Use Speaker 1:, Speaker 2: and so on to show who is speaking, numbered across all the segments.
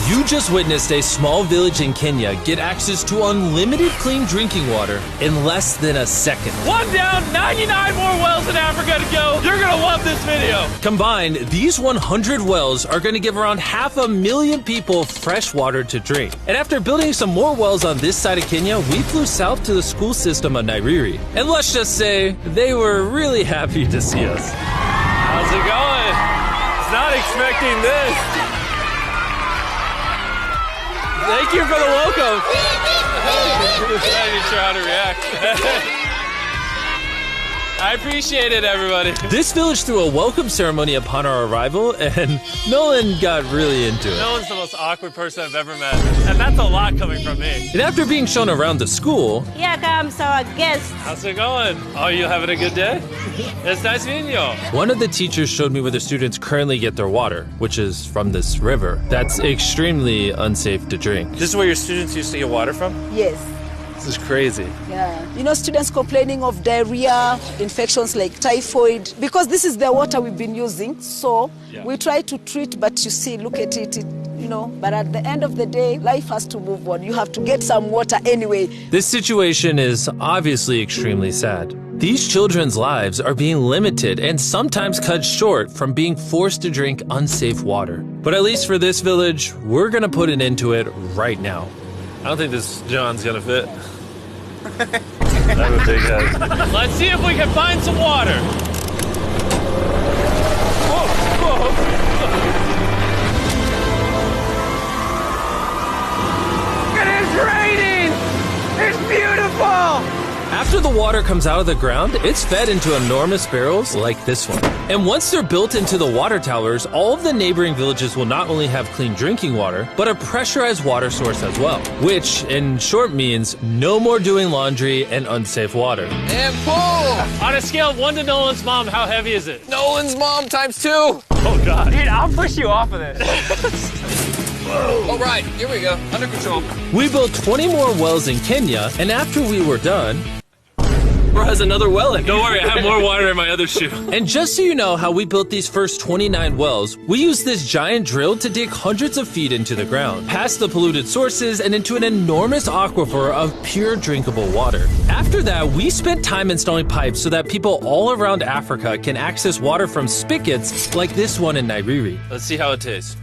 Speaker 1: You just witnessed a small village in Kenya get access to unlimited clean drinking water in less than a second.
Speaker 2: One down, 99 more wells in Africa to go. You're gonna love this video.
Speaker 1: Combined, these 100 wells are going to give around 500,000 people fresh water to drink. And after building some more wells on this side of Kenya, we flew south to the school system of Nairiri. And let's just say, they were really happy to see us.
Speaker 2: How's it going? It's not expecting this. Thank you for the welcome. I'm not even sure how to react. I appreciate it, everybody.
Speaker 1: This village threw a welcome ceremony upon our arrival, and Nolan got really into it.
Speaker 2: Nolan's the most awkward person I've ever met, and that's a lot coming from me.
Speaker 1: And after being shown around the school...
Speaker 3: Here comes our guest.
Speaker 2: How's it going? Oh, you having a good day? It's nice meeting you.
Speaker 1: One of the teachers showed me where the students currently get their water, which is from this river. That's extremely unsafe to drink.
Speaker 2: This is where your students used to get water from?
Speaker 4: Yes.
Speaker 2: This is crazy.
Speaker 4: Yeah. You know, students complaining of diarrhea, infections like typhoid, because this is the water we've been using. So we try to treat, but you see, look at it, but at the end of the day, life has to move on. You have to get some water anyway.
Speaker 1: This situation is obviously extremely sad. These children's lives are being limited and sometimes cut short from being forced to drink unsafe water. But at least for this village, we're gonna put an end to it right now.
Speaker 2: I don't think this John's gonna fit. I'm a big head. Let's see if we can find some water. Whoa. It is raining! It's beautiful!
Speaker 1: After the water comes out of the ground, it's fed into enormous barrels like this one. And once they're built into the water towers, all of the neighboring villages will not only have clean drinking water, but a pressurized water source as well. Which, in short, means no more doing laundry and unsafe water.
Speaker 5: And pull!
Speaker 2: On a scale of 1 to Nolan's mom, how heavy is it?
Speaker 5: Nolan's mom ×2.
Speaker 2: Oh, God. Dude, I'll push you off of this.
Speaker 5: All right, here we go. Under control.
Speaker 1: We built 20 more wells in Kenya, and after we were done...
Speaker 2: Bro has another well in. Don't worry, I have more water in my other shoe.
Speaker 1: And just so you know how we built these first 29 wells, we used this giant drill to dig hundreds of feet into the ground, past the polluted sources and into an enormous aquifer of pure drinkable water. After that, we spent time installing pipes so that people all around Africa can access water from spigots like this one in Nairiri.
Speaker 2: Let's see how it tastes.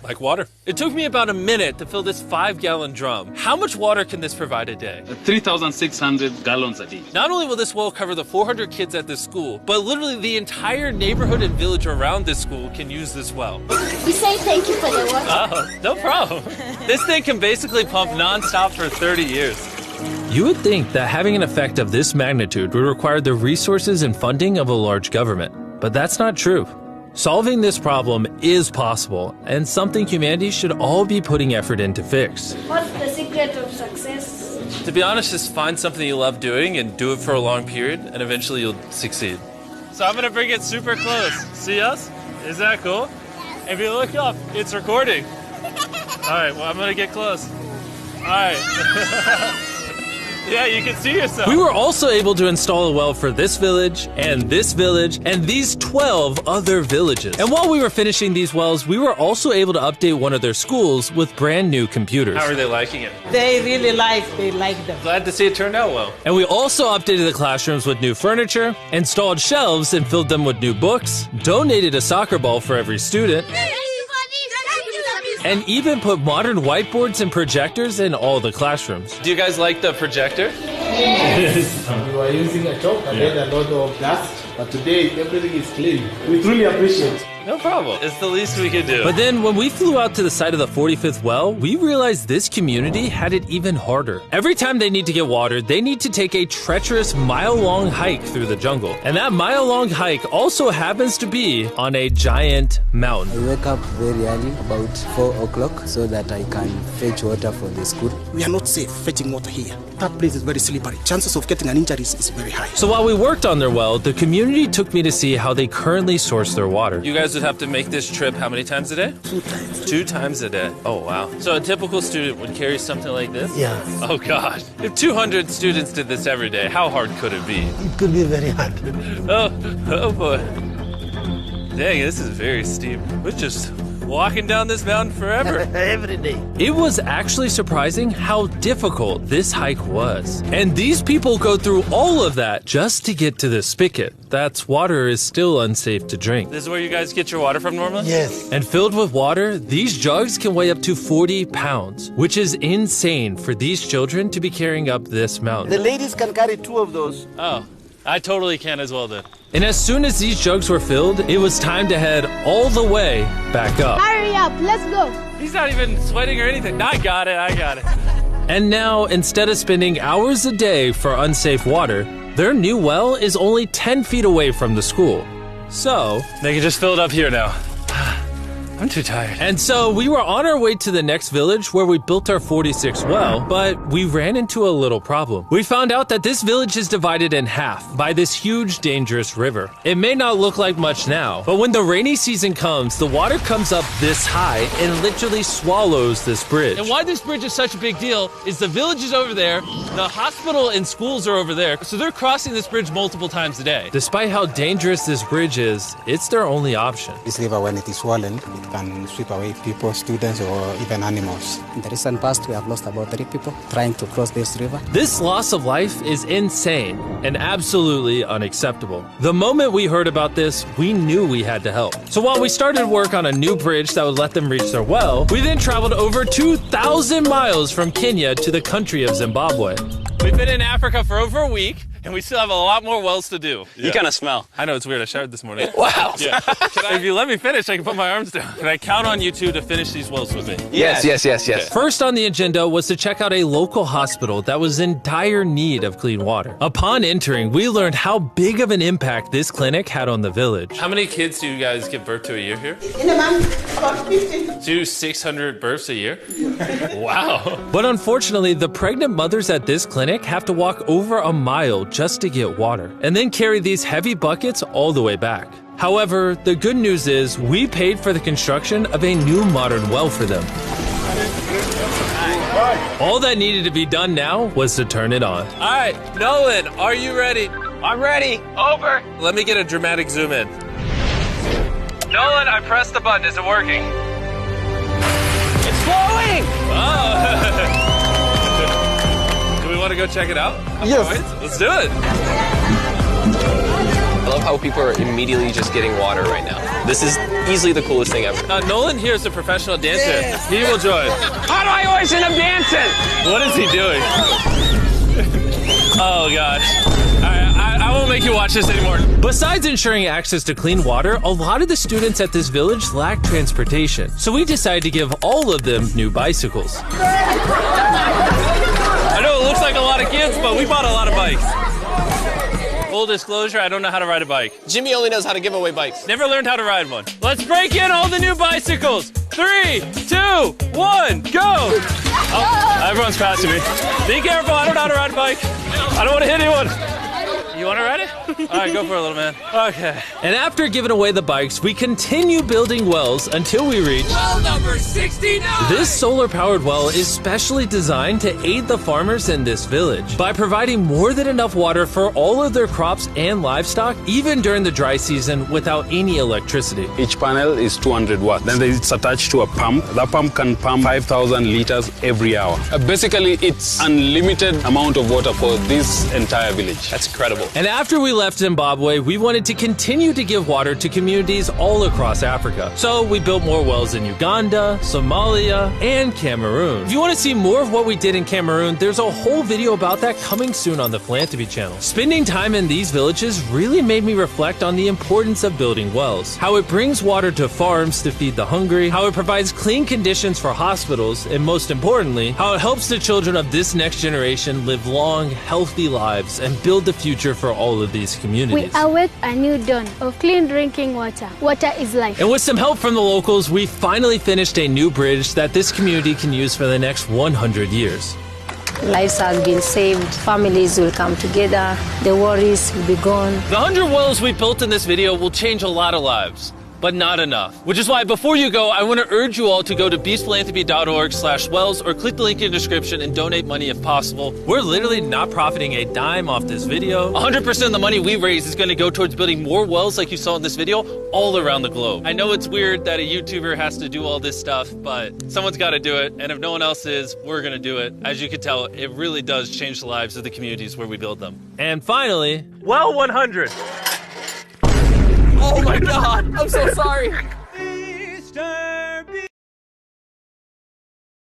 Speaker 2: Like water. It took me about a minute to fill this 5-gallon drum. How much water can this provide a day?
Speaker 6: 3,600 gallons a day.
Speaker 2: Not only will this well cover the 400 kids at this school, but literally the entire neighborhood and village around this school can use this well.
Speaker 3: We say thank you for the water.
Speaker 2: Oh, no problem. This thing can basically pump non-stop for 30 years.
Speaker 1: You would think that having an effect of this magnitude would require the resources and funding of a large government, but that's not true. Solving this problem is possible, and something humanity should all be putting effort in to fix.
Speaker 3: What's the secret of success?
Speaker 2: To be honest, just find something you love doing and do it for a long period, and eventually you'll succeed. So I'm gonna bring it super close. See us? Is that cool? If you look up, it's recording. All right, well, I'm gonna get close. All right. Yeah, you can see yourself.
Speaker 1: We were also able to install a well for this village, and these 12 other villages. And while we were finishing these wells, we were also able to update one of their schools with brand new computers.
Speaker 2: How are they liking it?
Speaker 7: They like them.
Speaker 2: Glad to see it turned out well.
Speaker 1: And we also updated the classrooms with new furniture, installed shelves and filled them with new books, donated a soccer ball for every student, and even put modern whiteboards and projectors in all the classrooms.
Speaker 2: Do you guys like the projector?
Speaker 8: Yes. We were using a chalk and then a lot of dust, but today everything is clean. We truly appreciate it.
Speaker 2: No problem. It's the least we could do.
Speaker 1: But then when we flew out to the site of the 45th well, we realized this community had it even harder. Every time they need to get water, they need to take a treacherous mile-long hike through the jungle. And that mile-long hike also happens to be on a giant mountain.
Speaker 9: I wake up very early, about 4 o'clock, so that I can fetch water for the school.
Speaker 10: We are not safe fetching water here. That place is very slippery. Chances of getting an injury is very high.
Speaker 1: So while we worked on their well, the community took me to see how they currently source their water.
Speaker 2: You guys would have to make this trip how many times a day?
Speaker 10: 2 times.
Speaker 2: 2 times a day. Oh, wow. So a typical student would carry something like this?
Speaker 10: Yeah.
Speaker 2: Oh, God. If 200 students did this every day, how hard could it be?
Speaker 10: It could be very hard.
Speaker 2: Oh boy. Dang, this is very steep. Let's just walking down this mountain forever.
Speaker 8: Every day.
Speaker 1: It was actually surprising how difficult this hike was. And these people go through all of that just to get to the spigot. That's water is still unsafe to drink.
Speaker 2: This is where you guys get your water from normally?
Speaker 8: Yes.
Speaker 1: And filled with water, these jugs can weigh up to 40 pounds, which is insane for these children to be carrying up this mountain.
Speaker 8: The ladies can carry 2 of those.
Speaker 2: Oh, I totally can as well then.
Speaker 1: And as soon as these jugs were filled, it was time to head all the way back up.
Speaker 3: Hurry up, let's go.
Speaker 2: He's not even sweating or anything. I got it.
Speaker 1: And now, instead of spending hours a day for unsafe water, their new well is only 10 feet away from the school. So,
Speaker 2: they can just fill it up here now. I'm too tired.
Speaker 1: And so we were on our way to the next village where we built our 46th well, but we ran into a little problem. We found out that this village is divided in half by this huge, dangerous river. It may not look like much now, but when the rainy season comes, the water comes up this high and literally swallows this bridge.
Speaker 2: And why this bridge is such a big deal is the village is over there, the hospital and schools are over there, so they're crossing this bridge multiple times a day.
Speaker 1: Despite how dangerous this bridge is, it's their only option.
Speaker 9: This river, when it is swollen, it can sweep away people, students, or even animals. In the recent past, we have lost about 3 people trying to cross this river.
Speaker 1: This loss of life is insane and absolutely unacceptable. The moment we heard about this, we knew we had to help. So while we started work on a new bridge that would let them reach their well, we then traveled over 2,000 miles from Kenya to the country of Zimbabwe.
Speaker 2: We've been in Africa for over a week, and we still have a lot more wells to do.
Speaker 5: You kind of smell.
Speaker 2: I know, it's weird. I showered this morning.
Speaker 5: Wow.
Speaker 2: Yeah. If you let me finish, I can put my arms down. Can I count on you two to finish these wells with me?
Speaker 5: Yes.
Speaker 1: First on the agenda was to check out a local hospital that was in dire need of clean water. Upon entering, we learned how big of an impact this clinic had on the village.
Speaker 2: How many kids do you guys give birth to a year here?
Speaker 7: In a month, about 50.
Speaker 2: Do 600 births a year? Wow.
Speaker 1: But unfortunately, the pregnant mothers at this clinic have to walk over a mile just to get water, and then carry these heavy buckets all the way back. However, the good news is we paid for the construction of a new modern well for them. All that needed to be done now was to turn it on.
Speaker 2: All right, Nolan, are you ready?
Speaker 5: I'm ready.
Speaker 2: Over. Let me get a dramatic zoom in. Nolan, I pressed the button. Is it working?
Speaker 5: It's flowing.
Speaker 2: Oh. Do we want to go check it out?
Speaker 10: Yes.
Speaker 2: Let's do it.
Speaker 5: I love how people are immediately just getting water right now. This is easily the coolest thing ever.
Speaker 2: Nolan here is a professional dancer. He will join.
Speaker 5: How do I always end up dancing?
Speaker 2: What is he doing? Oh, gosh. I won't make you watch this anymore.
Speaker 1: Besides ensuring access to clean water, a lot of the students at this village lack transportation. So we decided to give all of them new bicycles.
Speaker 2: I know it looks like a lot of kids, but we bought a lot of bikes. Full disclosure, I don't know how to ride a bike.
Speaker 5: Jimmy only knows how to give away bikes.
Speaker 2: Never learned how to ride one. Let's break in all the new bicycles. 3, 2, 1, go! Oh, everyone's passing me. Be careful, I don't know how to ride a bike. I don't want to hit anyone. You want to ride it? All right, go for it, little man. Okay.
Speaker 1: And after giving away the bikes, we continue building wells until we reach
Speaker 5: Well number 69!
Speaker 1: This solar-powered well is specially designed to aid the farmers in this village by providing more than enough water for all of their crops and livestock, even during the dry season without any electricity.
Speaker 11: Each panel is 200 watts. Then it's attached to a pump. The pump can pump 5,000 liters every hour. Basically, it's unlimited amount of water for this entire village.
Speaker 5: That's incredible.
Speaker 1: And after we left Zimbabwe, we wanted to continue to give water to communities all across Africa. So we built more wells in Uganda, Somalia, and Cameroon. If you want to see more of what we did in Cameroon, there's a whole video about that coming soon on the Philanthropy channel. Spending time in these villages really made me reflect on the importance of building wells, how it brings water to farms to feed the hungry, how it provides clean conditions for hospitals, and most importantly, how it helps the children of this next generation live long, healthy lives and build the future for all of these communities.
Speaker 3: We await a new dawn of clean drinking water. Water is life.
Speaker 1: And with some help from the locals, we finally finished a new bridge that this community can use for the next 100 years.
Speaker 12: Lives have been saved, families will come together, the worries will be gone.
Speaker 2: The 100 wells we built in this video will change a lot of lives.
Speaker 1: but not enough. Which is why before you go, I want to urge you all to go to beastphilanthropy.org/wells or click the link in the description and donate money if possible. We're literally not profiting a dime off this video. 100% of the money we raise is going to go towards building more wells like you saw in this video all around the globe. I know it's weird that a YouTuber has to do all this stuff, but someone's got to do it. And if no one else is, we're going to do it. As you can tell, it really does change the lives of the communities where we build them. And finally, well 100.
Speaker 5: Oh my God, I'm so sorry.